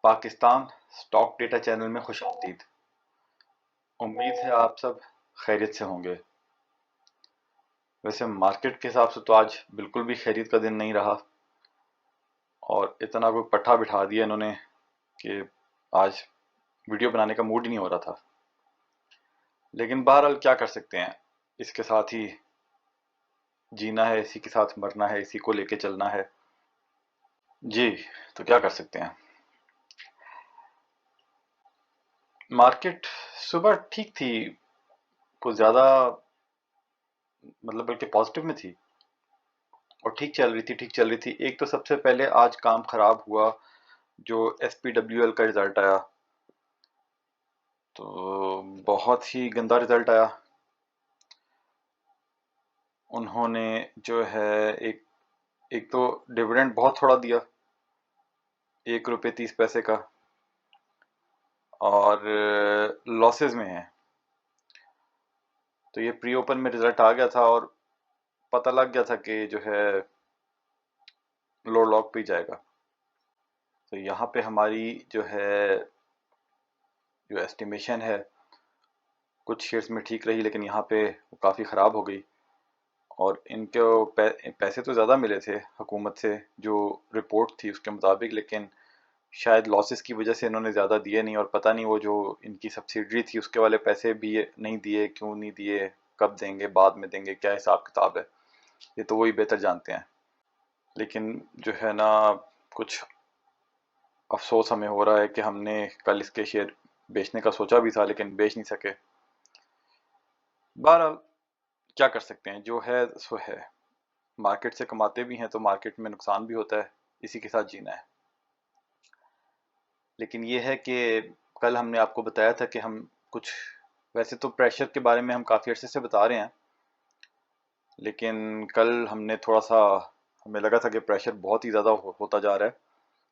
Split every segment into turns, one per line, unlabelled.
Pakistan stock data channel में खुशामदीद। उम्मीद है आप सब खैरियत से होंगे। वैसे मार्केट के हिसाब से तो आज बिल्कुल भी खैरियत का दिन नहीं रहा और इतना कोई पट्टा बिठा दिया इन्होंने कि आज वीडियो बनाने का मूड ही नहीं हो रहा था। लेकिन बहरहाल क्या कर सकते हैं, इसके साथ ही जीना है, इसी के साथ मरना है, इसी को लेके चलना है जी। तो क्या कर सकते हैं। मार्केट सुबह ठीक थी, कुछ ज्यादा मतलब बल्कि पॉजिटिव में थी और ठीक चल रही थी। एक तो सबसे पहले आज काम खराब हुआ, जो SPWL का रिजल्ट आया तो बहुत ही गंदा रिजल्ट आया। उन्होंने जो है एक एक तो डिविडेंड बहुत थोड़ा दिया, 1 रुपये 30 पैसे का, और लॉसेस में है। तो ये प्री ओपन में रिजल्ट आ गया था और पता लग गया था कि जो है लोअर लॉक पे ही जाएगा। तो यहाँ पे हमारी जो है जो एस्टिमेशन है कुछ शेयर्स में ठीक रही, लेकिन यहाँ पे वो काफ़ी ख़राब हो गई। और इनके पैसे तो ज़्यादा मिले थे हुकूमत से, जो रिपोर्ट थी उसके मुताबिक, लेकिन शायद लॉसेस की वजह से इन्होंने ज़्यादा दिए नहीं। और पता नहीं वो जो इनकी सब्सिडरी थी उसके वाले पैसे भी नहीं दिए, क्यों नहीं दिए, कब देंगे, बाद में देंगे, क्या हिसाब किताब है, ये तो वही बेहतर जानते हैं। लेकिन जो है ना, कुछ अफसोस हमें हो रहा है कि हमने कल इसके शेयर बेचने का सोचा भी था लेकिन बेच नहीं सके। बहरहाल क्या कर सकते हैं, जो है सो है। मार्केट से कमाते भी हैं तो मार्केट में नुकसान भी होता है, इसी के साथ जीना है। लेकिन ये है कि कल हमने आपको बताया था कि हम कुछ, वैसे तो प्रेशर के बारे में हम काफ़ी अर्से से बता रहे हैं, लेकिन कल हमने थोड़ा सा, हमें लगा था कि प्रेशर बहुत ही ज़्यादा होता जा रहा है,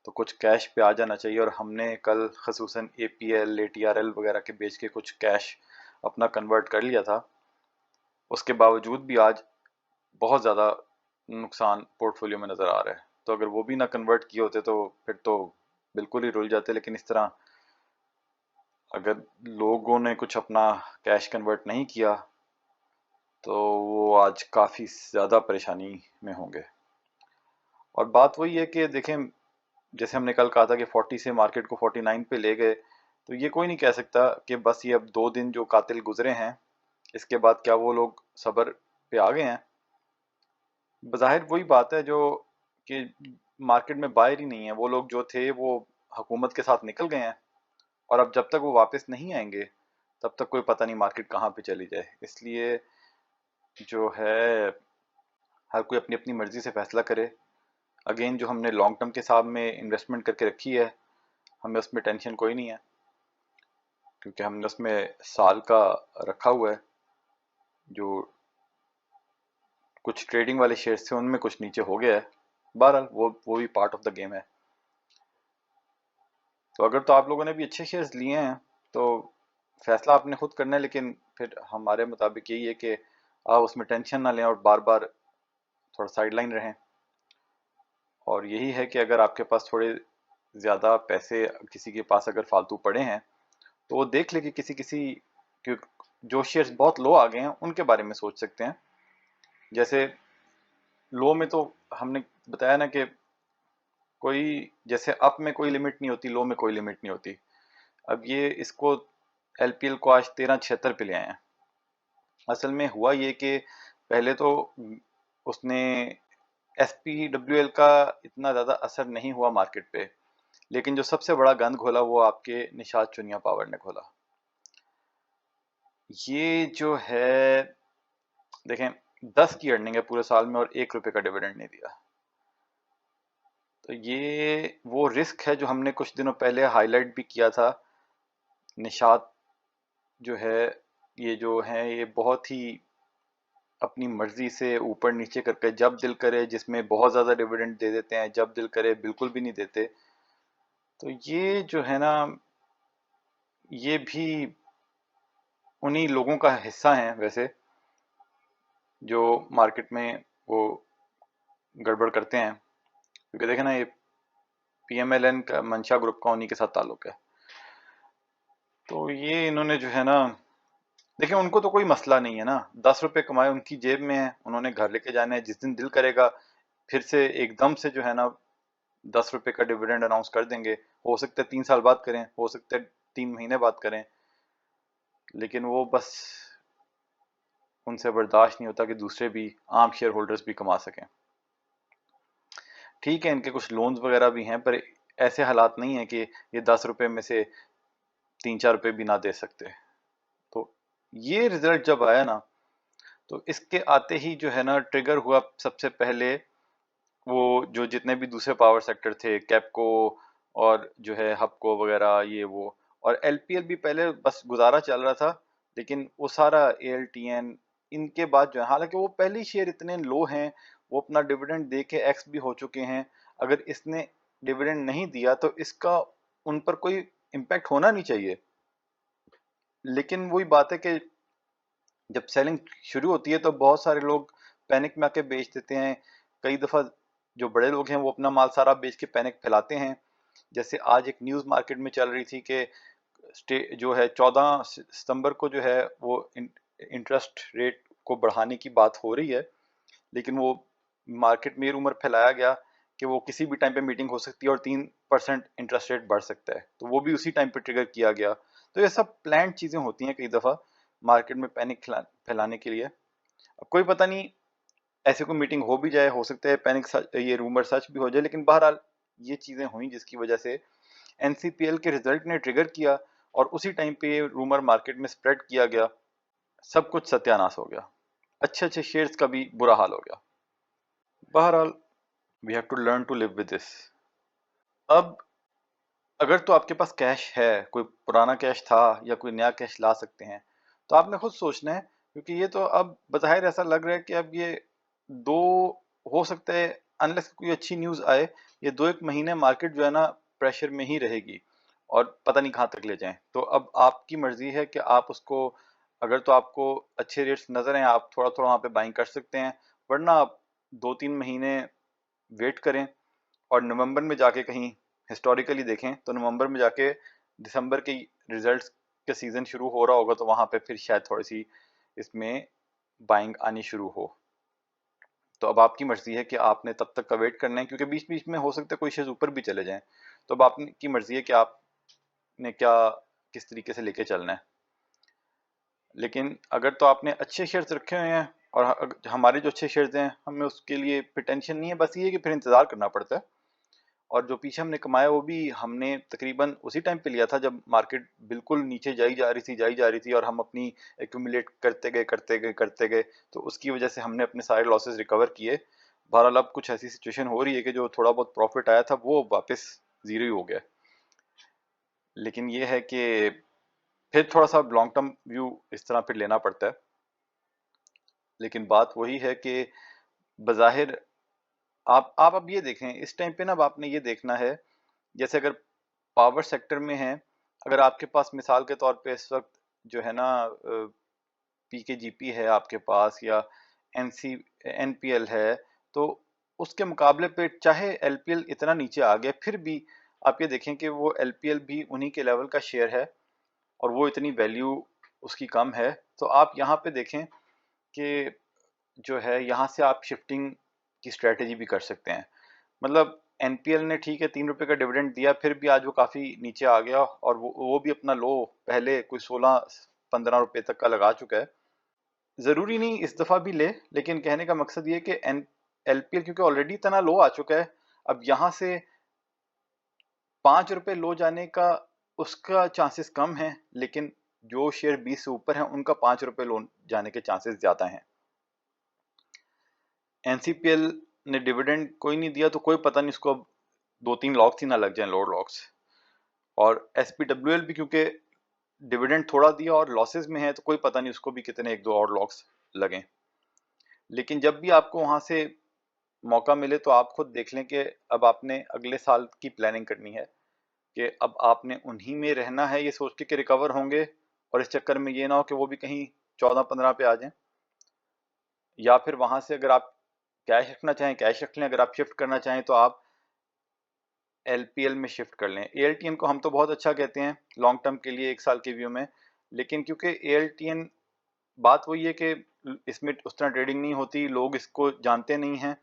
तो कुछ कैश पे आ जाना चाहिए। और हमने कल खसूसन APL ATRL वगैरह के बेच के कुछ कैश अपना कन्वर्ट कर लिया था। उसके बावजूद भी आज बहुत ज़्यादा नुकसान पोर्टफोलियो में नज़र आ रहा है। तो अगर वो भी ना कन्वर्ट किए होते तो फिर तो बिल्कुल ही रुल जाते। लेकिन इस तरह अगर लोगों ने कुछ अपना कैश कन्वर्ट नहीं किया तो वो आज काफ़ी ज़्यादा परेशानी में होंगे। और बात वही है कि देखें, जैसे हमने कल कहा था कि 40 से मार्केट को 49 पे ले गए, तो ये कोई नहीं कह सकता कि बस ये अब 2 दिन जो कातिल गुजरे हैं इसके बाद क्या वो लोग सब्र पे आ गए हैं। बज़ाहिर वही बात है जो कि मार्केट में बायर ही नहीं है। वो लोग जो थे वो हुकूमत के साथ निकल गए हैं और अब जब तक वो वापस नहीं आएंगे तब तक कोई पता नहीं मार्केट कहाँ पे चली जाए। इसलिए जो है हर कोई अपनी अपनी मर्जी से फैसला करे। अगेन, जो हमने लॉन्ग टर्म के हिसाब में इन्वेस्टमेंट करके रखी है, हमें उसमें टेंशन कोई नहीं है, क्योंकि हमने उसमें साल का रखा हुआ है। जो कुछ ट्रेडिंग वाले शेयर्स थे उनमें कुछ नीचे हो गया है, बहरहाल वो भी पार्ट ऑफ द गेम है। तो अगर तो आप लोगों ने भी अच्छे शेयर्स लिए हैं तो फैसला आपने खुद करना है, लेकिन फिर हमारे मुताबिक यही है कि आप उसमें टेंशन ना लें और बार बार थोड़ा साइडलाइन रहें। और यही है कि अगर आपके पास थोड़े ज़्यादा पैसे किसी के पास अगर फालतू पड़े हैं तो वो देख ले कि किसी किसी कि जो शेयर्स बहुत लो आ गए हैं उनके बारे में सोच सकते हैं। जैसे लो में तो हमने बताया ना कि कोई, जैसे अप में कोई लिमिट नहीं होती, लो में कोई लिमिट नहीं होती। अब ये इसको LPL को आज 1376 पे ले आए हैं। असल में हुआ ये कि पहले तो उसने SPWL का इतना ज़्यादा असर नहीं हुआ मार्केट पे, लेकिन जो सबसे बड़ा गंद खोला वो आपके निषाद चुनिया पावर ने खोला। ये जो है देखें, 10 की अर्निंग है पूरे साल में और 1 रुपये का डिविडेंड नहीं दिया। तो ये वो रिस्क है जो हमने कुछ दिनों पहले हाईलाइट भी किया था। निषाद जो है, ये जो है ये बहुत ही अपनी मर्जी से ऊपर नीचे करके, जब दिल करे जिसमें बहुत ज़्यादा डिविडेंड दे देते हैं, जब दिल करे बिल्कुल भी नहीं देते। तो ये जो है ना, ये भी उन्हीं लोगों का हिस्सा है वैसे, जो मार्केट में वो गड़बड़ करते हैं। क्योंकि देखे ना, ये PMLN का मंशा ग्रुप का उन्हीं के साथ ताल्लुक है। तो ये इन्होंने जो है ना, देखिए उनको तो कोई मसला नहीं है ना, 10 रुपए कमाए उनकी जेब में है, उन्होंने घर लेके जाने हैं, जिस दिन दिल करेगा फिर से एकदम से जो है ना 10 रुपए का डिविडेंड अनाउंस कर देंगे। हो सकता है 3 साल बाद करें, हो सकता है 3 महीने बाद करें, लेकिन वो बस उनसे बर्दाश्त नहीं होता कि दूसरे भी आम शेयर होल्डर्स भी कमा सकें। ठीक है, इनके कुछ लोन्स वगैरह भी हैं, पर ऐसे हालात नहीं है कि ये 10 रुपए में से 3-4 रुपए भी ना दे सकते। तो ये रिजल्ट जब आया ना, तो इसके आते ही जो है ना ट्रिगर हुआ सबसे पहले वो जो जितने भी दूसरे पावर सेक्टर थे, कैपको और जो है हबको वगैरह, ये वो, और एलपीएल भी पहले बस गुजारा चल रहा था, लेकिन वो सारा एएलटीएन इनके बाद जो है, हालांकि वो पहले ही शेयर इतने लो हैं, वो अपना डिविडेंड दे के एक्स भी हो चुके हैं, अगर इसने डिविडेंड नहीं दिया तो इसका उन पर कोई इम्पैक्ट होना नहीं चाहिए। लेकिन वही बात है कि जब सेलिंग शुरू होती है तो बहुत सारे लोग पैनिक में आके बेच देते हैं। कई दफ़ा जो बड़े लोग हैं वो अपना माल सारा बेच के पैनिक फैलाते हैं। जैसे आज एक न्यूज़ मार्केट में चल रही थी कि जो है 14 सितंबर को जो है वो इंटरेस्ट रेट को बढ़ाने की बात हो रही है, लेकिन वो मार्केट में रूमर फैलाया गया कि वो किसी भी टाइम पे मीटिंग हो सकती है और 3% इंटरेस्ट रेट बढ़ सकता है, तो वो भी उसी टाइम पे ट्रिगर किया गया। तो ये सब प्लान्ड चीज़ें होती हैं कई दफ़ा मार्केट में पैनिक फैलाने के लिए। अब कोई पता नहीं ऐसे कोई मीटिंग हो भी जाए, हो सकता है पैनिक सच, ये रूमर सच भी हो जाए, लेकिन बहरहाल ये चीज़ें हुई जिसकी वजह से एनसीपीएल के रिजल्ट ने ट्रिगर किया और उसी टाइम पे ये रूमर मार्केट में स्प्रेड किया गया, सब कुछ सत्यानाश हो गया, अच्छे अच्छे शेयर्स का भी बुरा हाल हो गया। बहरहाल we have to learn to live with this. अब अगर तो आपके पास कैश है, कोई पुराना कैश था या कोई नया कैश ला सकते हैं, तो आपने खुद सोचना है, क्योंकि ये तो अब बज़ाहिर ऐसा लग रहा है कि अब ये दो, हो सकता है अनलेस कोई अच्छी न्यूज़ आए, ये 2-1 महीने मार्केट जो है ना प्रेशर में ही रहेगी और पता नहीं कहाँ तक ले जाएं। तो अब आपकी मर्जी है कि आप उसको, अगर तो आपको अच्छे रेट्स नज़र हैं आप थोड़ा थोड़ा वहाँ पे बाइंग कर सकते हैं, वरना आप 2-3 महीने वेट करें और नवंबर में जाके कहीं हिस्टोरिकली देखें तो नवंबर में जाके दिसंबर के रिजल्ट्स का सीज़न शुरू हो रहा होगा, तो वहाँ पे फिर शायद थोड़ी सी इसमें बाइंग आनी शुरू हो। तो अब आपकी मर्जी है कि आपने तब तक का वेट करना है, क्योंकि बीच बीच में हो सकता है कोई शेयर ऊपर भी चले जाएं। तो अब आपकी मर्जी है कि आपने क्या, किस तरीके से लेके चलना है। लेकिन अगर तो आपने अच्छे शेयर्स रखे हुए हैं, और हमारे जो अच्छे शेयर्स हैं हमें उसके लिए फिर टेंशन नहीं है, बस ये है कि फिर इंतज़ार करना पड़ता है। और जो पीछे हमने कमाया वो भी हमने तकरीबन उसी टाइम पे लिया था जब मार्केट बिल्कुल नीचे जाई जा रही थी और हम अपनी एक्यूमुलेट करते गए, तो उसकी वजह से हमने अपने सारे लॉसेस रिकवर किए। बहरहाल अब कुछ ऐसी सिचुएशन हो रही है कि जो थोड़ा बहुत प्रॉफिट आया था वो वापस जीरो ही हो गया। लेकिन ये है कि फिर थोड़ा सा लॉन्ग टर्म व्यू इस तरह फिर लेना पड़ता है। लेकिन बात वही है कि बज़ाहिर आप अब ये देखें इस टाइम पे ना, अब आपने ये देखना है, जैसे अगर पावर सेक्टर में है, अगर आपके पास मिसाल के तौर पे इस वक्त जो है ना पीकेजीपी है आपके पास, या एनसी एनपीएल है, तो उसके मुकाबले पे चाहे एलपीएल इतना नीचे आ गया, फिर भी आप ये देखें कि वो एलपीएल भी उन्हीं के लेवल का शेयर है और वो इतनी वैल्यू उसकी कम है। तो आप यहाँ पे देखें कि जो है यहाँ से आप शिफ्टिंग की स्ट्रेटेजी भी कर सकते हैं। मतलब एनपीएल ने ठीक है 3 रुपए का डिविडेंड दिया, फिर भी आज वो काफ़ी नीचे आ गया और वो भी अपना लो पहले कोई 16-15 रुपए तक का लगा चुका है। ज़रूरी नहीं इस दफ़ा भी ले, लेकिन कहने का मकसद ये कि एन एलपीएल क्योंकि ऑलरेडी इतना लो आ चुका है, अब यहाँ से 5 रुपए लो जाने का उसका चांसेस कम है, लेकिन जो शेयर 20 से ऊपर हैं उनका 5 रुपए लो जाने के चांसेस ज़्यादा हैं। एनसीपीएल ने डिविडेंड कोई नहीं दिया, तो कोई पता नहीं उसको अब 2-3 लॉक्स ही ना लग जाएं, लोड लॉक्स। और एसपीडब्ल्यूएल भी क्योंकि डिविडेंड थोड़ा दिया और लॉसेस में है, तो कोई पता नहीं उसको भी कितने 1-2 और लॉक्स लगें। लेकिन जब भी आपको वहां से मौका मिले तो आप खुद देख लें कि अब आपने अगले साल की प्लानिंग करनी है, कि अब आपने उन्हीं में रहना है ये सोच के कि रिकवर होंगे, और इस चक्कर में ये ना हो कि वो भी कहीं 14-15 पे आ जाएं। या फिर वहां से अगर आप कैश रखना चाहें कैश रख लें, अगर आप शिफ्ट करना चाहें तो आप LPL में शिफ्ट कर लें। ALTN को हम तो बहुत अच्छा कहते हैं लॉन्ग टर्म के लिए 1 साल के व्यू में, लेकिन क्योंकि ALTN बात वही है कि इसमें उस तरह ट्रेडिंग नहीं होती, लोग इसको जानते नहीं हैं,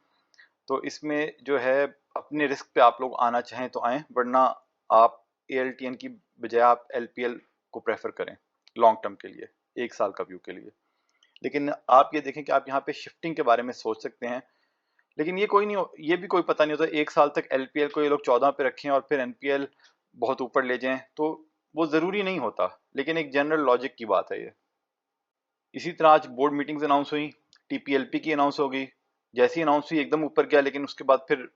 तो इसमें जो है अपने रिस्क पे आप लोग आना चाहें तो आएँ, वरना आप ALTN की बजाय आप LPL को प्रेफर करें लॉन्ग टर्म के लिए, 1 साल का व्यू के लिए। लेकिन आप ये देखें कि आप यहाँ पे शिफ्टिंग के बारे में सोच सकते हैं, लेकिन ये कोई नहीं, ये भी कोई पता नहीं होता 1 साल तक LPL को ये लोग 14 पे रखें और फिर NPL बहुत ऊपर ले जाएं, तो वो ज़रूरी नहीं होता, लेकिन एक जनरल लॉजिक की बात है ये। इसी तरह आज बोर्ड मीटिंग्स अनाउंस हुई, TPLP की अनाउंस हो गई, जैसी अनाउंस हुई एकदम ऊपर गया, लेकिन उसके बाद फिर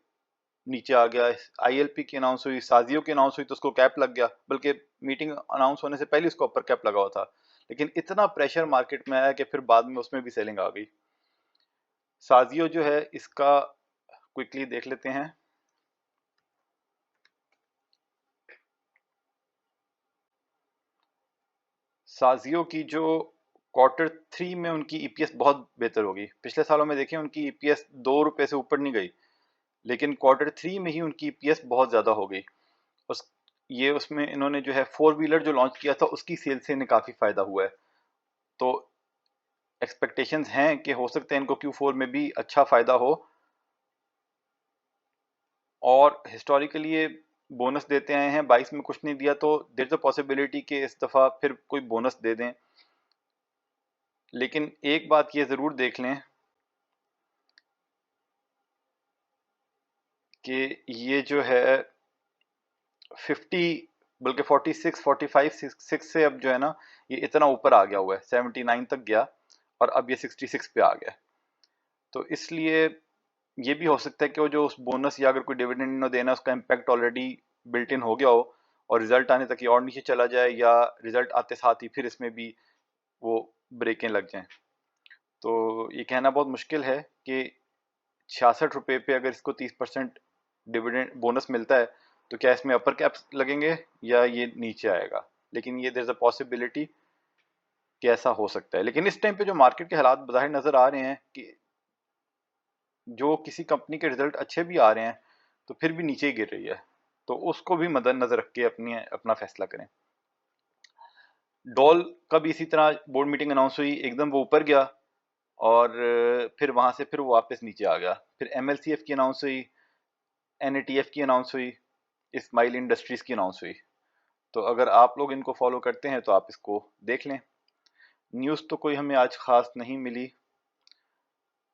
नीचे आ गया। ILP की अनाउंस हुई, साजियो की अनाउंस हुई तो उसको कैप लग गया, बल्कि मीटिंग अनाउंस होने से पहले उसको अपर कैप लगा हुआ था, लेकिन इतना प्रेशर मार्केट में आया कि फिर बाद में उसमें भी सेलिंग आ गई। साजियो जो है इसका क्विकली देख लेते हैं। साजियो की जो Q3 में उनकी EPS बहुत बेहतर होगी, पिछले सालों में देखें उनकी EPS 2 रुपए से ऊपर नहीं गई, लेकिन Q3 में ही उनकी EPS बहुत ज़्यादा हो गई। उस ये उसमें इन्होंने जो है 4 व्हीलर जो लॉन्च किया था उसकी सेल से इन्हें काफ़ी फ़ायदा हुआ है, तो एक्सपेक्टेशंस हैं कि हो सकता है इनको Q4 में भी अच्छा फ़ायदा हो, और हिस्टोरिकली ये बोनस देते आए हैं, 22 में कुछ नहीं दिया, तो देयर इज अ पॉसिबिलिटी कि इस दफ़ा फिर कोई बोनस दे दें। लेकिन एक बात ये ज़रूर देख लें कि ये जो है 50 बल्कि 46 45 6 से अब जो है ना ये इतना ऊपर आ गया हुआ है, 79 तक गया और अब ये 66 पे आ गया, तो इसलिए ये भी हो सकता है कि वो जो उस बोनस या अगर कोई डिविडेंड इन्होंने देना उसका इम्पैक्ट ऑलरेडी बिल्ट इन हो गया हो और रिजल्ट आने तक ये और नीचे चला जाए, या रिजल्ट आते साथ ही फिर इसमें भी वो ब्रेकें लग जाएं। तो ये कहना बहुत मुश्किल है कि 66 रुपये पे अगर इसको 30% डिविडेंड बोनस मिलता है तो क्या इसमें अपर कैप्स लगेंगे या ये नीचे आएगा, लेकिन ये देयर इज अ पॉसिबिलिटी कि ऐसा हो सकता है। लेकिन इस टाइम पे जो मार्केट के हालात बाहर नजर आ रहे हैं कि जो किसी कंपनी के रिजल्ट अच्छे भी आ रहे हैं तो फिर भी नीचे ही गिर रही है, तो उसको भी मद्देनजर रख के अपना फैसला करें। डॉल का भी इसी तरह बोर्ड मीटिंग अनाउंस हुई, एकदम वो ऊपर गया और फिर वहां से फिर वो वापस नीचे आ गया, फिर MLCF की अनाउंस हुई, NATF की अनाउंस हुई, स्माइल इंडस्ट्रीज की अनाउंस हुई, तो अगर आप लोग इनको फॉलो करते हैं तो आप इसको देख लें। न्यूज़ तो कोई हमें आज खास नहीं मिली,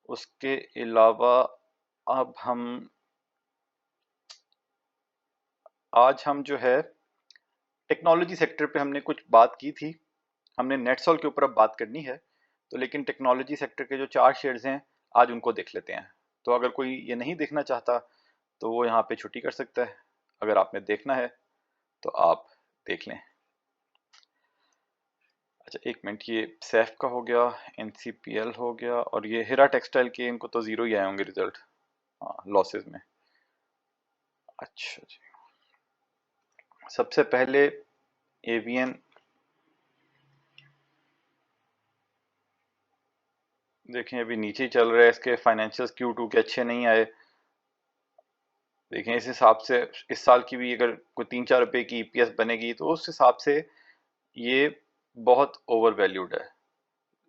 उसके अलावा अब आज हम जो है टेक्नोलॉजी सेक्टर पे हमने कुछ बात की थी, हमने नेटसॉल के ऊपर अब बात करनी है, तो लेकिन टेक्नोलॉजी सेक्टर के जो 4 शेयर्स हैं आज उनको देख लेते हैं। तो अगर कोई ये नहीं देखना चाहता तो वो यहाँ पे छुट्टी कर सकता है, अगर आपने देखना है तो आप देख लें। अच्छा एक मिनट, ये सैफ का हो गया, NCPL हो गया, और ये हीरा टेक्सटाइल के इनको तो ज़ीरो ही आए होंगे रिजल्ट, हाँ लॉसेस में। अच्छा जी, सबसे पहले एवीएन देखें, अभी नीचे ही चल रहा है, इसके फाइनेंशियल्स Q2 के अच्छे नहीं आए। देखें इस हिसाब से इस साल की भी अगर कोई 3-4 रुपए की EPS बनेगी तो उस हिसाब से ये बहुत ओवर वैल्यूड है।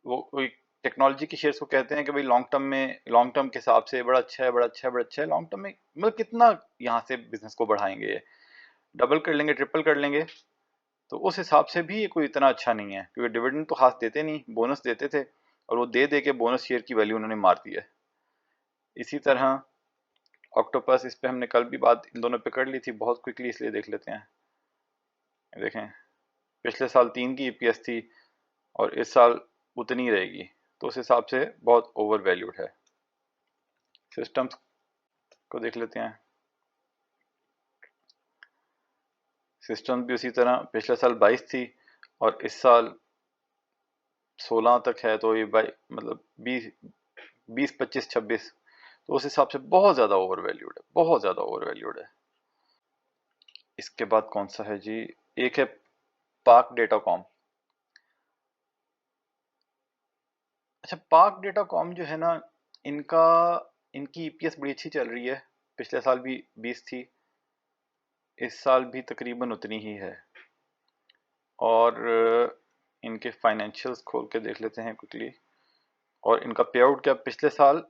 वो कोई टेक्नोलॉजी की शेयर्स को कहते हैं कि भाई लॉन्ग टर्म के हिसाब से बड़ा अच्छा है, बड़ा अच्छा है, बड़ा अच्छा है, लॉन्ग टर्म में मतलब कितना यहाँ से बिजनेस को बढ़ाएंगे, ये डबल कर लेंगे, ट्रिपल कर लेंगे, तो उस हिसाब से भी ये कोई इतना अच्छा नहीं है, क्योंकि डिविडेंड तो खास देते नहीं, बोनस देते थे और वो दे दे के बोनस शेयर की वैल्यू उन्होंने मार दी है। इसी तरह ऑक्टोपस, इस पे हमने कल भी बात इन दोनों पे कर ली थी, बहुत क्विकली इसलिए देख लेते हैं। देखें पिछले साल 3 की EPS थी और इस साल उतनी रहेगी, तो उस हिसाब से बहुत ओवर वैल्यूड है। सिस्टम्स को देख लेते हैं, सिस्टम भी उसी तरह पिछले साल 22 थी और इस साल 16 तक है, तो ये मतलब 20 25 26, तो उस हिसाब से बहुत ज़्यादा ओवर वैल्यूड है, बहुत ज़्यादा ओवर वैल्यूड है। इसके बाद कौन सा है जी, एक है पाक डेटाकॉम। अच्छा पाक डेटाकॉम जो है ना, इनका इनकी EPS बड़ी अच्छी चल रही है, पिछले साल भी 20 थी, इस साल भी तकरीबन उतनी ही है। और इनके फाइनेंशियल्स खोल के देख लेते हैं क्विकली। और इनका पे आउट क्या, पिछले साल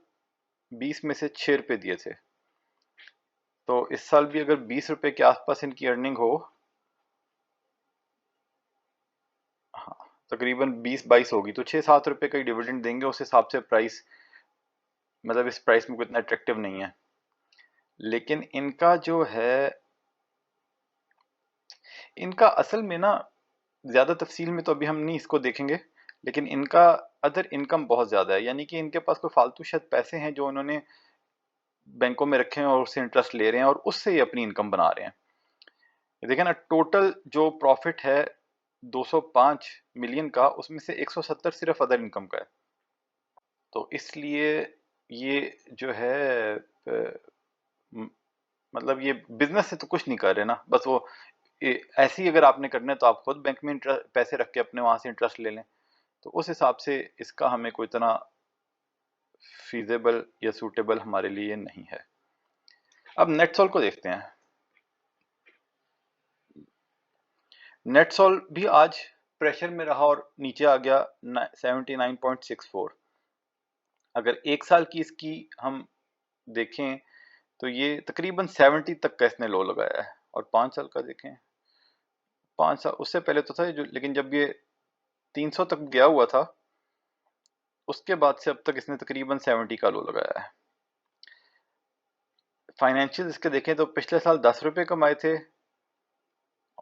20 में से 6 रुपये दिए थे, तो इस साल भी अगर 20 रुपये के आसपास इनकी अर्निंग हो, हाँ तकरीबन 20-22 होगी, तो 6-7 रुपये का ही डिविडेंड देंगे। उस हिसाब से प्राइस, मतलब इस प्राइस में कोई इतना अट्रैक्टिव नहीं है। लेकिन इनका जो है, इनका असल में ना, ज़्यादा तफसील में तो अभी हम नहीं इसको देखेंगे, लेकिन इनका अदर इनकम बहुत ज़्यादा है। यानी कि इनके पास कोई फालतू शायद पैसे हैं जो उन्होंने बैंकों में रखे हैं और उससे इंटरेस्ट ले रहे हैं और उससे ही अपनी इनकम बना रहे हैं। ये देखें ना, टोटल जो प्रॉफिट है 205 मिलियन का, उसमें से 170 सिर्फ अदर इनकम का है। तो इसलिए ये जो है मतलब ये बिजनेस से तो कुछ नहीं कर रहे ना, बस वो ऐसे ही अगर आपने करना है तो आप खुद बैंक में पैसे रख के अपने वहां से इंटरेस्ट ले लें। तो उस हिसाब से इसका हमें कोई इतना फीजेबल या सूटेबल हमारे लिए नहीं है। अब नेटसोल को देखते हैं। नेटसोल भी आज प्रेशर में रहा और नीचे आ गया 79.64। अगर एक साल की इसकी हम देखें तो ये तकरीबन 70 तक का इसने लो लगाया है। और 5 साल का देखें, 5 साल उससे पहले तो था जो, लेकिन जब ये 300 तक गया हुआ था, उसके बाद से अब तक इसने तकरीबन 70 का लो लगाया है। फाइनेंशियल इसके देखें तो पिछले साल 10 रुपये कमाए थे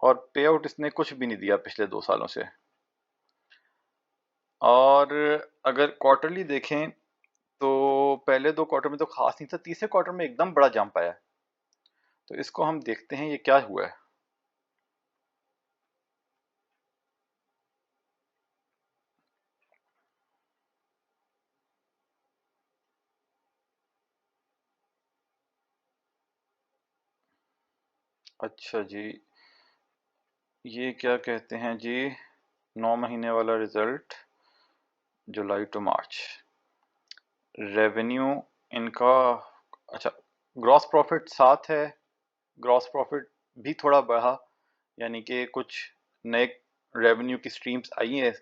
और पे आउट इसने कुछ भी नहीं दिया पिछले 2 सालों से। और अगर क्वार्टरली देखें तो पहले 2 क्वार्टर में तो खास नहीं था, तीसरे क्वार्टर में एकदम बड़ा जंप आया। तो इसको हम देखते हैं ये क्या हुआ है। अच्छा जी, ये क्या कहते हैं जी, 9 महीने वाला result, July to March. Revenue इनका, अच्छा, ग्रॉस प्रॉफिट 7 है। ग्रॉस प्रॉफिट भी थोड़ा बढ़ा, यानी कि कुछ नए रेवेन्यू की स्ट्रीम्स आई हैं।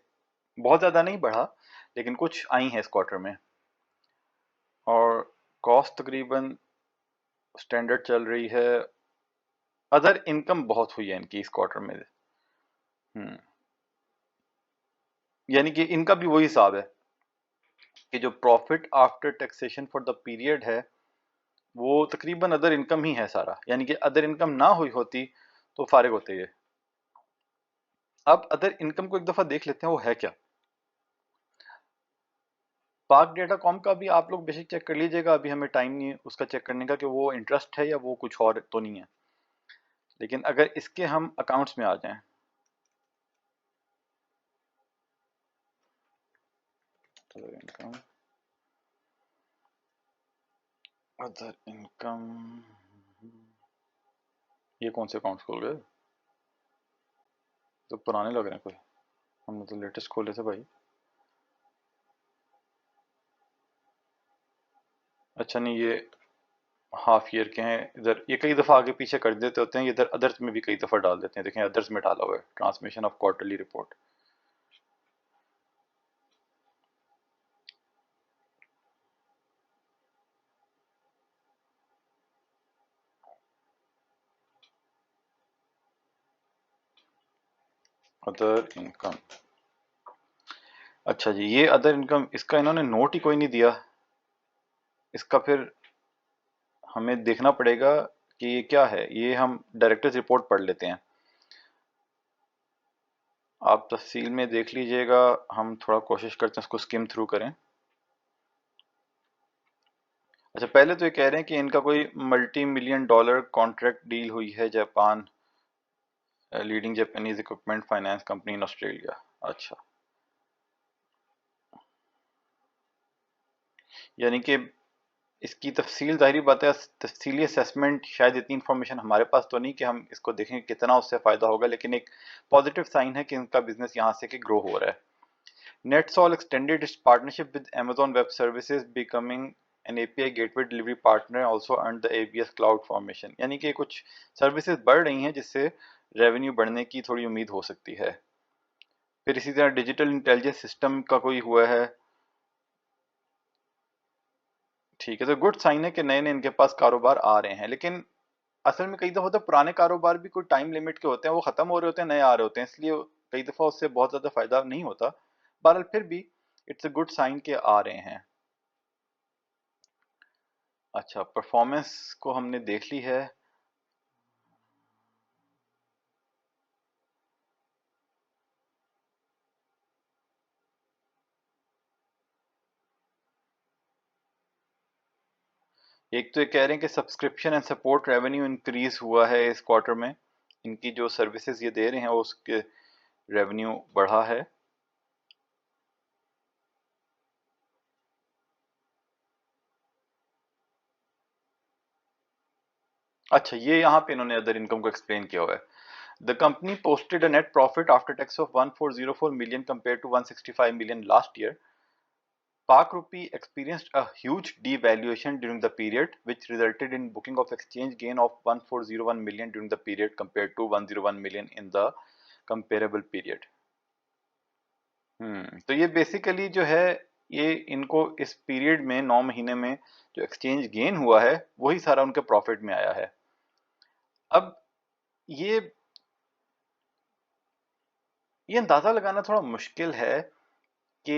बहुत ज़्यादा नहीं बढ़ा, लेकिन कुछ आई हैं इस क्वार्टर में। और कॉस्ट तकरीबन स्टैंडर्ड चल रही है। अदर इनकम बहुत हुई है इनकी इस क्वार्टर में। हम्म, यानी कि इनका भी वही हिसाब है कि जो profit after taxation for the period है, वो तकरीबन अदर इनकम ही है सारा। यानी कि अदर इनकम ना हुई होती तो फारिग होते ये। अब अदर इनकम को एक दफा देख लेते हैं वो है क्या। पाक डेटा कॉम का भी आप लोग बेसिक चेक कर लीजिएगा, अभी हमें टाइम नहीं है उसका चेक करने का कि वो इंटरेस्ट है या वो कुछ और तो नहीं है। लेकिन अगर इसके हम अकाउंट्स में आ जाएं, तो इनकम, अदर इनकम, ये कौन से अकाउंट्स खोल गए, तो पुराने लग रहे हैं कोई, हमने तो लेटेस्ट खोले थे भाई। अच्छा नहीं, ये हाफ ईयर के हैं। इधर ये कई दफ़ा आगे पीछे कर देते होते हैं, इधर अदर्स में भी कई दफ़ा डाल देते हैं। देखें अदर्स में डाला हुआ है, transmission of quarterly report. Other income, अच्छा जी, ये अदर इनकम, इसका इन्होंने नोट ही कोई नहीं दिया। इसका फिर हमें देखना पड़ेगा कि ये क्या है। ये हम डायरेक्टर्स रिपोर्ट पढ़ लेते हैं, आप तफसील में देख लीजिएगा। हम थोड़ा कोशिश करते हैं उसको स्किम थ्रू करें। अच्छा, पहले तो ये कह रहे हैं कि इनका कोई multi million dollar contract deal हुई है Japan, leading Japanese equipment finance company in Australia. अच्छा, यानी कि इसकी तफसील, जाहिर बात है तफसीली असेसमेंट, शायद इतनी इन्फॉर्मेशन हमारे पास तो नहीं कि हम इसको देखें कितना उससे फ़ायदा होगा, लेकिन एक पॉजिटिव साइन है कि इनका बिजनेस यहाँ से कि ग्रो हो रहा है। NetSol extended its partnership with Amazon Web Services, becoming N API gateway delivery partner also earn the ABS cloud formation, यानी कि कुछ सर्विसेज बढ़ रही हैं जिससे रेवेन्यू बढ़ने की थोड़ी उम्मीद हो सकती है। फिर इसी तरह डिजिटल इंटेलिजेंस सिस्टम का कोई हुआ है, ठीक है, तो गुड साइन है कि नए नए इनके पास कारोबार आ रहे हैं। लेकिन असल में कई दफा तो पुराने कारोबार भी कोई टाइम लिमिट के होते हैं, वो खत्म हो रहे होते हैं, नए आ रहे होते हैं, इसलिए कई दफा उससे बहुत ज्यादा फायदा नहीं होता। बहरहाल फिर भी इट्स अ गुड साइन के आ रहे हैं। अच्छा, परफॉर्मेंस को हमने देख ली है। एक तो ये कह रहे हैं कि subscription and support revenue increase हुआ है इस क्वार्टर में, इनकी जो सर्विसेज ये दे रहे हैं उसके रेवेन्यू बढ़ा है। अच्छा, ये यहाँ पे इन्होंने अदर इनकम को एक्सप्लेन किया हुआ है। The company posted a net profit after tax of 1404 million compared to 165 million last year. Pak rupee experienced a huge devaluation during the period, which resulted in booking of exchange gain of 1401 million during the period compared to 101 million in the comparable period. तो ये basically जो है, ये इनको इस period में 9 महीने में जो एक्सचेंज गेन हुआ है वही सारा उनके प्रॉफिट में आया है। अब ये ये अंदाजा लगाना थोड़ा मुश्किल है कि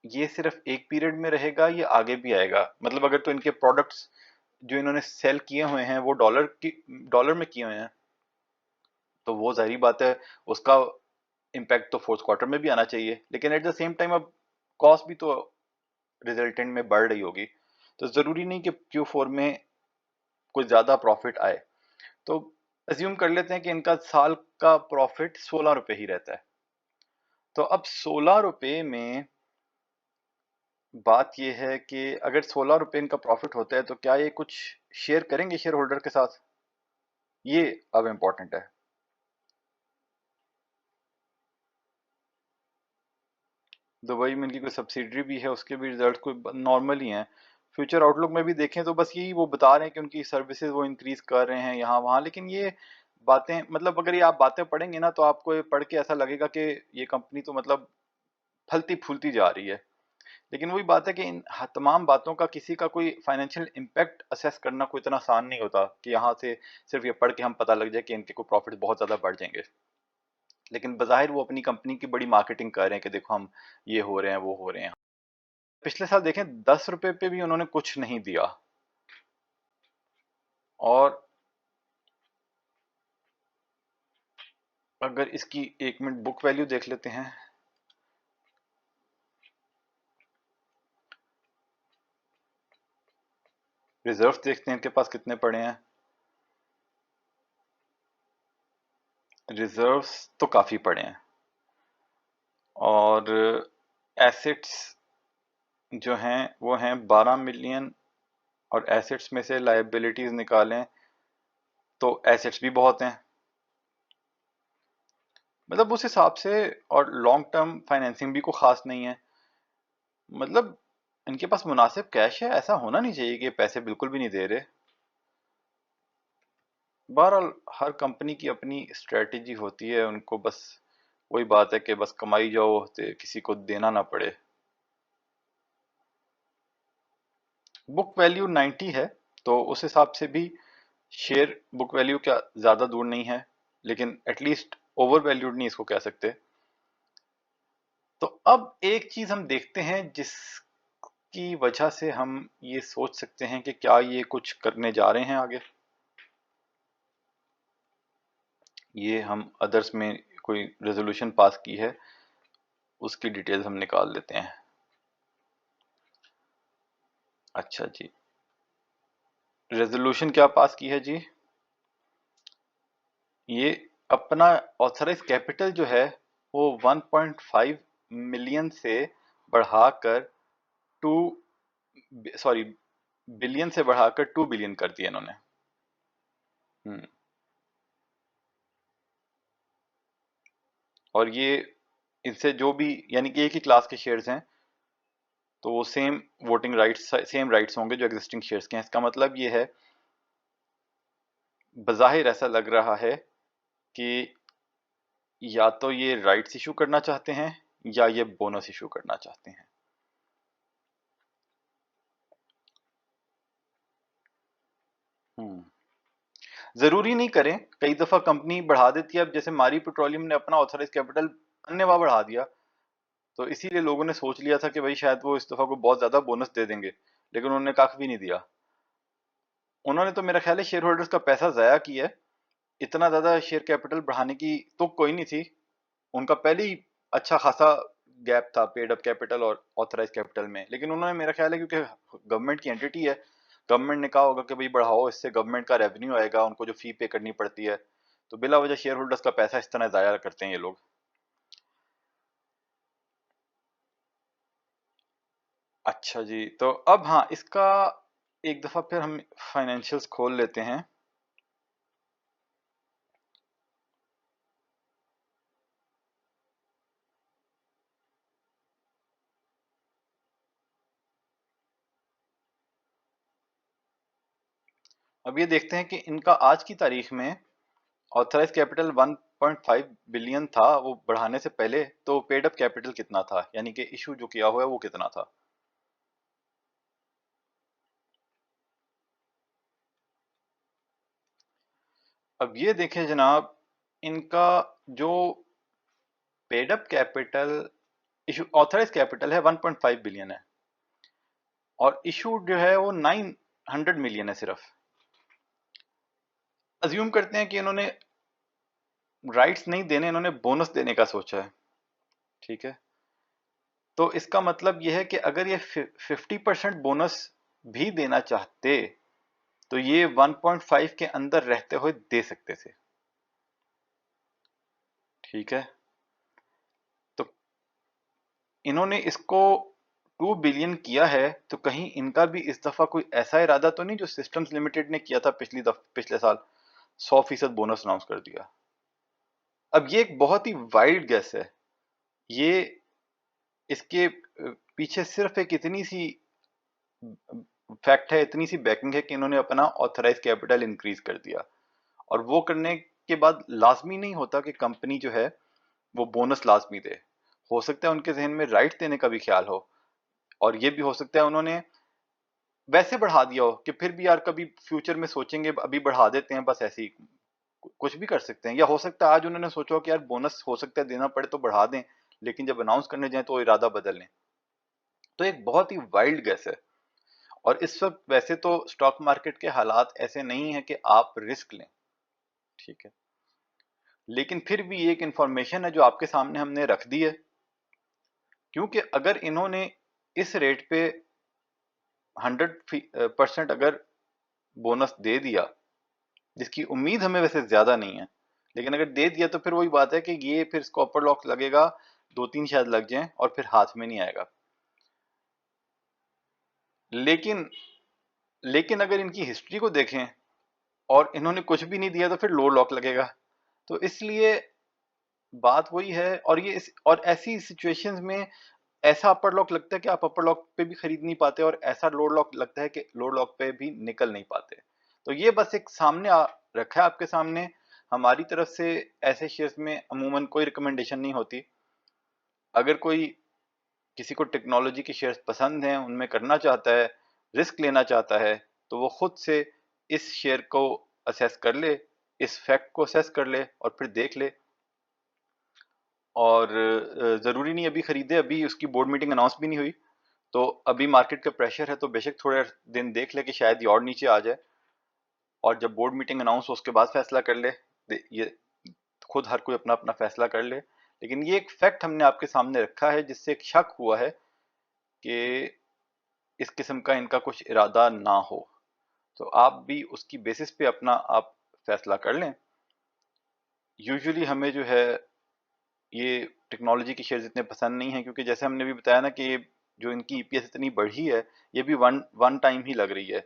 ये सिर्फ एक पीरियड में रहेगा, ये आगे भी आएगा। मतलब अगर तो इनके प्रोडक्ट्स जो इन्होंने सेल किए हुए हैं वो डॉलर में किए हुए हैं, तो वो जाहिर बात है उसका इम्पैक्ट तो फोर्थ क्वार्टर में भी आना चाहिए। लेकिन एट द सेम टाइम अब कॉस्ट भी तो रिजल्टेंट में बढ़ रही होगी, तो जरूरी नहीं कि Q4 में कुछ ज्यादा प्रॉफिट आए। तो अज्यूम कर लेते हैं कि इनका साल का प्रॉफिट 16 रुपए ही रहता है। तो अब 16 रुपए में बात यह है कि अगर 16 रुपए इनका प्रॉफिट होता है तो क्या ये कुछ शेयर करेंगे शेयर होल्डर के साथ, ये अब इम्पोर्टेंट है। दुबई में इनकी कोई सब्सिडरी भी है, उसके भी रिजल्ट कोई नॉर्मल ही हैं। फ्यूचर आउटलुक में भी देखें तो बस यही वो बता रहे हैं कि उनकी सर्विसेज वो इंक्रीज कर रहे हैं यहाँ वहाँ, लेकिन ये बातें, मतलब अगर ये आप बातें पढ़ेंगे ना तो आपको ये पढ़ के ऐसा लगेगा कि ये कंपनी तो मतलब फलती फूलती जा रही है। लेकिन वही बात है कि इन तमाम बातों का किसी का कोई फाइनेंशियल इम्पैक्ट असेस करना कोई इतना आसान नहीं होता कि यहाँ से सिर्फ ये पढ़ के हम पता लग जाए कि इनके को प्रॉफिट बहुत ज़्यादा बढ़ जाएंगे। लेकिन बज़ाहिर वो अपनी कंपनी की बड़ी मार्केटिंग कर रहे हैं कि देखो हम ये हो रहे हैं वो हो रहे हैं। पिछले साल देखें 10 रुपए पे भी उन्होंने कुछ नहीं दिया। और अगर इसकी 1 मिनट बुक वैल्यू देख लेते हैं, रिजर्व देखते हैं इनके पास कितने पड़े हैं। रिजर्व्स तो काफ़ी पड़े हैं, और एसेट्स जो हैं वो हैं 12 मिलियन, और एसेट्स में से लायबिलिटीज निकालें तो एसेट्स भी बहुत हैं। मतलब उस हिसाब से, और लॉन्ग टर्म फाइनेंसिंग भी कोई खास नहीं है। मतलब इनके पास मुनासिब कैश है, ऐसा होना नहीं चाहिए कि पैसे बिल्कुल भी नहीं दे रहे। बहरहाल हर कंपनी की अपनी स्ट्रेटजी होती है, उनको बस वही बात है कि बस कमाई जाओ तो किसी को देना ना पड़े। बुक वैल्यू 90 है, तो उस हिसाब से भी शेयर बुक वैल्यू क्या ज़्यादा दूर नहीं है, लेकिन एटलीस्ट ओवर वैल्यूड नहीं इसको कह सकते। तो अब एक चीज़ हम देखते हैं जिसकी वजह से हम ये सोच सकते हैं कि क्या ये कुछ करने जा रहे हैं आगे। ये हम अदर्स में कोई रेजोल्यूशन पास की है, उसकी डिटेल्स हम निकाल लेते हैं। अच्छा जी, रेजोल्यूशन क्या पास की है जी, ये अपना ऑथराइज कैपिटल जो है वो 1.5 मिलियन से बढ़ाकर 2 सॉरी बिलियन से बढ़ाकर 2 बिलियन कर दिया इन्होंने। हम्म और ये इनसे जो भी, यानी कि एक ही क्लास के शेयर्स हैं, तो वो same voting rights, same rights होंगे जो एग्जिस्टिंग शेयर्स के हैं। इसका मतलब ये है, बज़ाहिर ऐसा लग रहा है कि या तो ये राइट्स इशू करना चाहते हैं या ये बोनस इशू करना चाहते हैं। जरूरी नहीं करें, कई दफा कंपनी बढ़ा देती है। अब जैसे मारी पेट्रोलियम ने अपना ऑथराइज कैपिटल अन्यवा बढ़ा दिया, तो इसीलिए लोगों ने सोच लिया था कि भाई शायद वो इस दफा को बहुत ज्यादा बोनस दे देंगे, लेकिन उन्होंने कख भी नहीं दिया। उन्होंने तो मेरा ख्याल है शेयर होल्डर्स का पैसा जाया किया है। इतना ज्यादा शेयर कैपिटल बढ़ाने की तो कोई नहीं थी, उनका पहले ही अच्छा खासा गैप था पेड अप कैपिटल और ऑथराइज कैपिटल में। लेकिन उन्होंने, मेरा ख्याल है क्योंकि गवर्नमेंट की एंटिटी है, गवर्नमेंट ने कहा होगा कि भाई बढ़ाओ, इससे गवर्नमेंट का रेवेन्यू आएगा, उनको जो फी पे करनी पड़ती है, तो बिला वजह शेयर होल्डर्स का पैसा इस तरह जाया करते हैं ये लोग। अच्छा जी, तो अब हाँ, इसका एक दफा फिर हम फाइनेंशियल्स खोल लेते हैं। अब ये देखते हैं कि इनका आज की तारीख में ऑथराइज कैपिटल 1.5 बिलियन था, वो बढ़ाने से पहले तो पेड अप कैपिटल कितना था, यानी कि इशू जो किया हुआ है वो कितना था। अब ये देखें जनाब, इनका जो paid up capital, issue authorise capital है 1.5 बिलियन है, और इशू जो है वो 900 मिलियन है सिर्फ। अज्यूम करते हैं कि इन्होंने राइट्स नहीं देने, इन्होंने बोनस देने का सोचा है, ठीक है। तो इसका मतलब यह है कि अगर ये 50% बोनस भी देना चाहते, तो ये 1.5 के अंदर रहते हुए दे सकते थे, ठीक है। तो इन्होंने इसको 2 बिलियन किया है, तो कहीं इनका भी इस दफा कोई ऐसा इरादा तो नहीं जो सिस्टम्स लिमिटेड ने किया था पिछले साल, 100% बोनस अनाउंस कर दिया। अब ये एक बहुत ही वाइल्ड गेस है, ये इसके पीछे सिर्फ एक इतनी सी फैक्ट है, इतनी सी बैकिंग है कि इन्होंने अपना ऑथराइज कैपिटल इंक्रीज कर दिया, और वो करने के बाद लाजमी नहीं होता कि कंपनी जो है वो बोनस लाजमी दे। हो सकता है उनके जहन में राइट देने का भी ख्याल हो, और ये भी हो सकता है उन्होंने वैसे बढ़ा दिया हो कि फिर भी यार कभी फ्यूचर में सोचेंगे, अभी बढ़ा देते हैं बस ऐसे ही। कुछ भी कर सकते हैं, या हो सकता है आज उन्होंने सोचा हो कि यार बोनस हो सकता है देना पड़े तो बढ़ा दें, लेकिन जब अनाउंस करने जाए तो इरादा बदल लें। तो एक बहुत ही वाइल्ड गेस है। और इस वक्त वैसे तो स्टॉक मार्केट के हालात ऐसे नहीं है कि आप रिस्क लें, ठीक है, लेकिन फिर भी एक इंफॉर्मेशन है जो आपके सामने हमने रख दी है। क्योंकि अगर इन्होंने इस रेट पे 100% अगर बोनस दे दिया, जिसकी उम्मीद हमें वैसे ज्यादा नहीं है, लेकिन अगर दे दिया तो फिर वही बात है कि ये फिर इसको अपर लॉक लगेगा, 2-3 शायद लग जाएं और फिर हाथ में नहीं आएगा। लेकिन लेकिन अगर इनकी हिस्ट्री को देखें और इन्होंने कुछ भी नहीं दिया तो फिर लो लॉक लगेगा। तो इसलिए बात वही है, और और ऐसी सिचुएशंस में ऐसा अपर लॉक लगता है कि आप अपर लॉक पे भी खरीद नहीं पाते, और ऐसा लोअर लॉक लगता है कि लोअर लॉक पे भी निकल नहीं पाते। तो ये बस एक सामने रखा है आपके सामने। हमारी तरफ से ऐसे शेयर्स में अमूमन कोई रिकमेंडेशन नहीं होती। अगर कोई, किसी को टेक्नोलॉजी के शेयर्स पसंद हैं, उनमें करना चाहता है, रिस्क लेना चाहता है, तो वो खुद से इस शेयर को असेस कर ले, इस फैक्ट को असेस कर ले और फिर देख ले। और ज़रूरी नहीं अभी खरीदे, अभी उसकी बोर्ड मीटिंग अनाउंस भी नहीं हुई, तो अभी मार्केट का प्रेशर है, तो बेशक थोड़े दिन देख ले कि शायद ये और नीचे आ जाए, और जब बोर्ड मीटिंग अनाउंस हो उसके बाद फैसला कर ले। ये खुद हर कोई अपना अपना फैसला कर ले, लेकिन ये एक फैक्ट हमने आपके सामने रखा है जिससे एक शक हुआ है कि इस किस्म का इनका कुछ इरादा ना हो। तो आप भी उसकी बेसिस पे अपना आप फैसला कर लें। यूजुअली हमें जो है ये टेक्नोलॉजी के शेयर्स इतने पसंद नहीं है, क्योंकि जैसे हमने भी बताया ना कि ये जो इनकी ईपीएस इतनी बढ़ी है, ये भी वन वन टाइम ही लग रही है।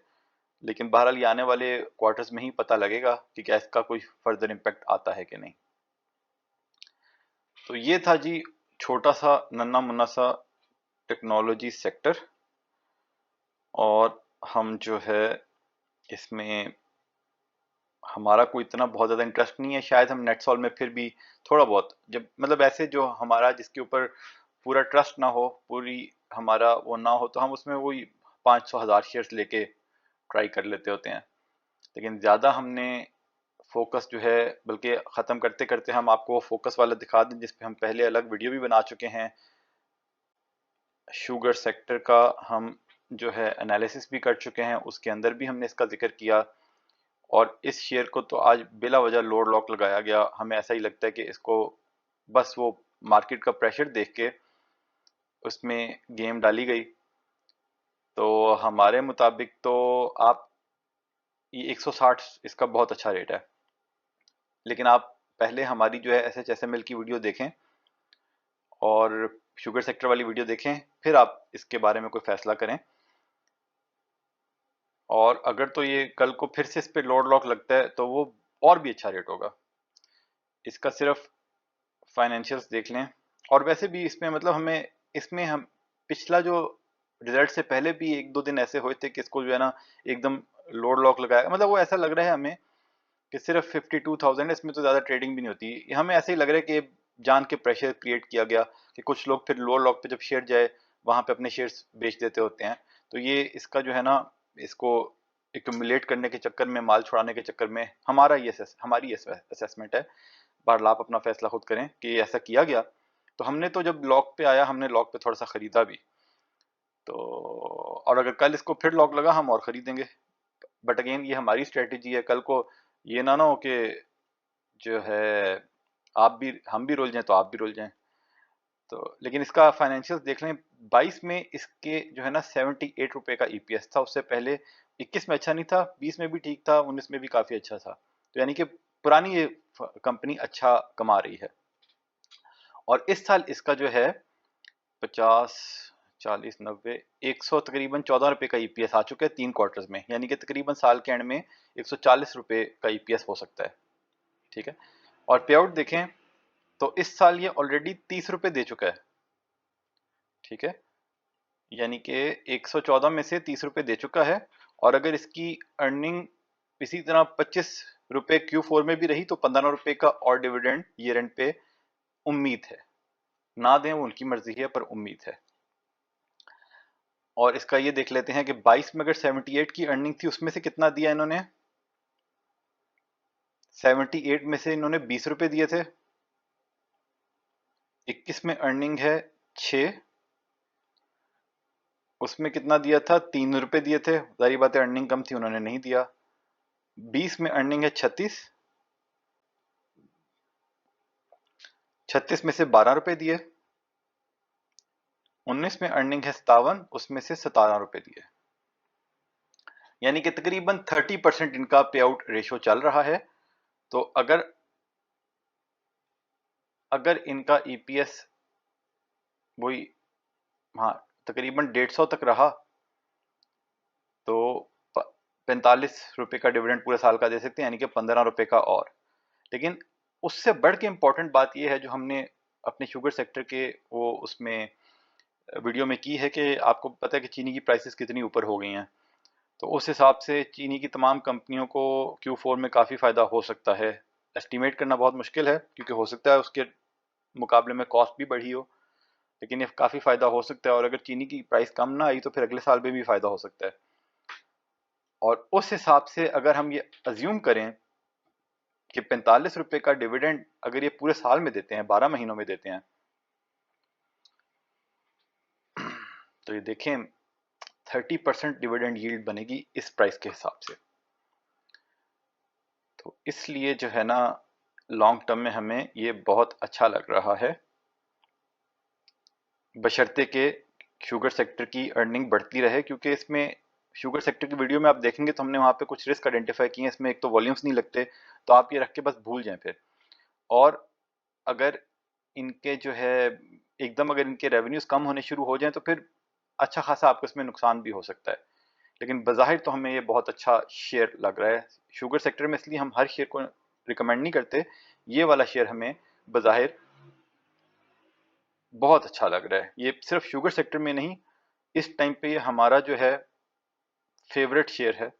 लेकिन बहरहाल ये आने वाले क्वार्टर्स में ही पता लगेगा कि क्या इसका कोई फर्दर इम्पैक्ट आता है कि नहीं। तो ये था जी छोटा सा नन्ना मुन्ना सा टेक्नोलॉजी सेक्टर, और हम जो है इसमें हमारा कोई इतना बहुत ज़्यादा इंटरेस्ट नहीं है। शायद हम नेटसॉल में फिर भी थोड़ा बहुत, जब मतलब ऐसे जो हमारा जिसके ऊपर पूरा ट्रस्ट ना हो, पूरी हमारा वो ना हो, तो हम उसमें वही 500,000 शेयर्स लेके ट्राई कर लेते होते हैं। लेकिन ज़्यादा हमने फोकस जो है, बल्कि ख़त्म करते करते हम आपको वो फोकस वाला दिखा दें जिस पे हम पहले अलग वीडियो भी बना चुके हैं। शुगर सेक्टर का हम जो है एनालिसिस भी कर चुके हैं, उसके अंदर भी हमने इसका जिक्र किया। और इस शेयर को तो आज बिला वजह लोड लॉक लगाया गया। हमें ऐसा ही लगता है कि इसको बस वो मार्केट का प्रेशर देख के उसमें गेम डाली गई। तो हमारे मुताबिक तो आप ये 160 इसका बहुत अच्छा रेट है, लेकिन आप पहले हमारी जो है SHSML की वीडियो देखें और शुगर सेक्टर वाली वीडियो देखें, फिर आप इसके बारे में कोई फैसला करें। और अगर तो ये कल को फिर से इस पे लोड लॉक लगता है तो वो और भी अच्छा रेट होगा। इसका सिर्फ फाइनेंशियल्स देख लें। और वैसे भी इसमें मतलब हमें इसमें हम पिछला जो रिजल्ट से पहले भी एक दो दिन ऐसे हुए थे कि इसको जो है ना एकदम लोड लॉक लगाया, मतलब वो ऐसा लग रहा है हमें कि सिर्फ 52,000, इसमें तो ज़्यादा ट्रेडिंग भी नहीं होती। हमें ऐसे ही लग रहा है कि जान के प्रेशर क्रिएट किया गया कि कुछ लोग फिर लोअर लॉक पे जब शेयर जाए वहाँ पे अपने शेयर्स बेच देते होते हैं। तो ये इसका जो है ना, इसको एक्यूमुलेट करने के चक्कर में, माल छुड़ाने के चक्कर में हमारी असेसमेंट है। बहरहाल आप अपना फैसला खुद करें कि ऐसा किया गया। तो हमने तो जब लॉक पे आया हमने लॉक पे थोड़ा सा खरीदा भी, तो और अगर कल इसको फिर लॉक लगा हम और खरीदेंगे। बट अगेन ये हमारी स्ट्रेटेजी है, कल को ये ना हो कि जो है आप भी हम भी रुल जाएं तो आप भी रुल जाएं। तो लेकिन इसका फाइनेंशियल्स देख लें, 22 में इसके जो है ना 78 रुपए का ईपीएस था। उससे पहले 21 में अच्छा नहीं था, 20 में भी ठीक था, 19 में भी काफी अच्छा था। तो यानी कि पुरानी ये कंपनी अच्छा कमा रही है। और इस साल इसका जो है 50, 40, 90, 100 तकरीबन 14 रुपए का ईपीएस आ चुका है 3 क्वार्टर्स में। यानी कि तकरीबन साल के एंड में 140 रुपए का ईपीएस हो सकता है। ठीक है। और पे आउट देखें तो इस साल ये ऑलरेडी 30 रुपए दे चुका है। ठीक है, यानी कि 114 में से 30 रुपए दे चुका है। और अगर इसकी अर्निंग इसी तरह 25 रुपए Q4 में भी रही तो 15 रुपए का और डिविडेंड ईयर एंड पे उम्मीद है। ना दें वो उनकी मर्जी है, पर उम्मीद है। और इसका ये देख लेते हैं कि 22 में अगर 78 की अर्निंग थी उसमें से कितना दिया इन्होंने। 78 में से इन्होंने 20 रुपए दिए थे। 21 में अर्निंग है 6, उसमें कितना दिया था, 3 रुपए दिए थे। जारी बात है अर्निंग कम थी, उन्होंने नहीं दिया। 20 में अर्निंग है 36, 36 में से 12 रुपए दिए। 19 में अर्निंग है 57, उसमें से 17 रुपए दिए। यानी कि तकरीबन 30% इनका पे आउट रेशो चल रहा है। तो अगर अगर इनका ईपीएस वही, हाँ, तकरीबन 150 तक रहा तो 45 रुपए का डिविडेंड पूरे साल का दे सकते हैं, यानी कि 15 रुपए का। और लेकिन उससे बढ़ के इम्पोर्टेंट बात यह है जो हमने अपने शुगर सेक्टर के वो उसमें वीडियो में की है कि आपको पता है कि चीनी की प्राइसेस कितनी ऊपर हो गई हैं। तो उस हिसाब से चीनी की तमाम कंपनियों को Q4 में काफ़ी फ़ायदा हो सकता है। एस्टिमेट करना बहुत मुश्किल है क्योंकि हो सकता है उसके मुकाबले में कॉस्ट भी बढ़ी हो, लेकिन ये काफ़ी फ़ायदा हो सकता है। और अगर चीनी की प्राइस कम ना आई तो फिर अगले साल में भी फ़ायदा हो सकता है। और उस हिसाब से अगर हम ये अज्यूम करें कि 45 रुपए का डिविडेंड अगर ये पूरे साल में देते हैं, 12 महीनों में देते हैं, तो ये देखें 30% डिविडेंड यील्ड बनेगी इस प्राइस के हिसाब से। तो इसलिए जो है ना लॉन्ग टर्म में हमें ये बहुत अच्छा लग रहा है, बशर्ते के शुगर सेक्टर की अर्निंग बढ़ती रहे। क्योंकि इसमें शुगर सेक्टर की वीडियो में आप देखेंगे तो हमने वहाँ पे कुछ रिस्क आइडेंटिफाई किए हैं। इसमें एक तो वॉल्यूम्स नहीं लगते, तो आप ये रख के बस भूल जाएं फिर। और अगर इनके जो है एकदम अगर इनके रेवेन्यूज कम होने शुरू हो जाएं तो फिर अच्छा खासा आपको इसमें नुकसान भी हो सकता है। लेकिन बज़ाहिर तो हमें ये बहुत अच्छा शेयर लग रहा है शुगर सेक्टर में। इसलिए हम हर शेयर को रिकमेंड नहीं करते, ये वाला शेयर हमें बज़ाहिर बहुत अच्छा लग रहा है। ये सिर्फ शुगर सेक्टर में नहीं, इस टाइम पे ये हमारा जो है फेवरेट शेयर है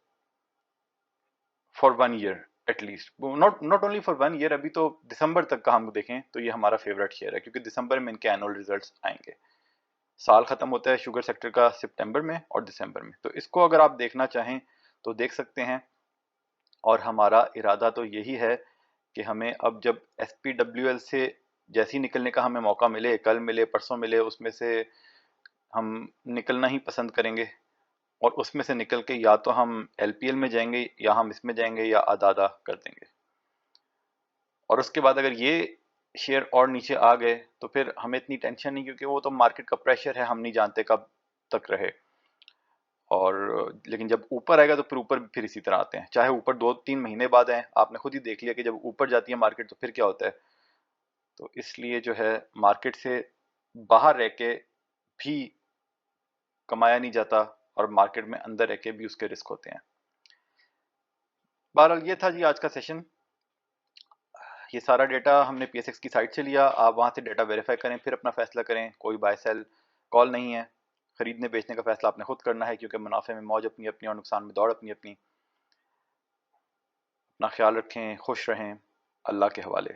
for 1 year at least. Not not only for 1 year, अभी तो दिसंबर तक का हम देखें तो ये हमारा फेवरेट शेयर है, क्योंकि दिसंबर में इनके एनुअल रिजल्ट्स आएंगे। साल खत्म होता है शुगर सेक्टर का सितंबर में और दिसंबर में, तो इसको अगर आप देखना चाहें तो देख सकते हैं। और हमारा इरादा तो यही है कि हमें अब जब SPWL से जैसे ही निकलने का हमें मौका मिले, कल मिले परसों मिले, उसमें से हम निकलना ही पसंद करेंगे। और उसमें से निकल के या तो हम LPL में जाएंगे या हम इसमें जाएंगे या आधा आधा कर देंगे। और उसके बाद अगर ये शेयर और नीचे आ गए तो फिर हमें इतनी टेंशन नहीं, क्योंकि वो तो मार्केट का प्रेशर है, हम नहीं जानते कब तक रहे। और लेकिन जब ऊपर आएगा तो फिर ऊपर भी फिर इसी तरह आते हैं, चाहे ऊपर 2-3 महीने बाद आए। आपने खुद ही देख लिया कि जब ऊपर जाती है मार्केट तो फिर क्या होता है। तो इसलिए जो है मार्केट से बाहर रह के भी कमाया नहीं जाता, और मार्केट में अंदर रह के भी उसके रिस्क होते हैं। बहरहाल ये था जी आज का सेशन। ये सारा डेटा हमने PSX की साइट से लिया, आप वहाँ से डेटा वेरीफाई करें, फिर अपना फैसला करें। कोई बाय सेल कॉल नहीं है, खरीदने बेचने का फैसला आपने खुद करना है, क्योंकि मुनाफे में मौज अपनी अपनी और नुकसान में दौड़ अपनी अपनी। अपना ख्याल रखें, खुश रहें, अल्लाह के हवाले।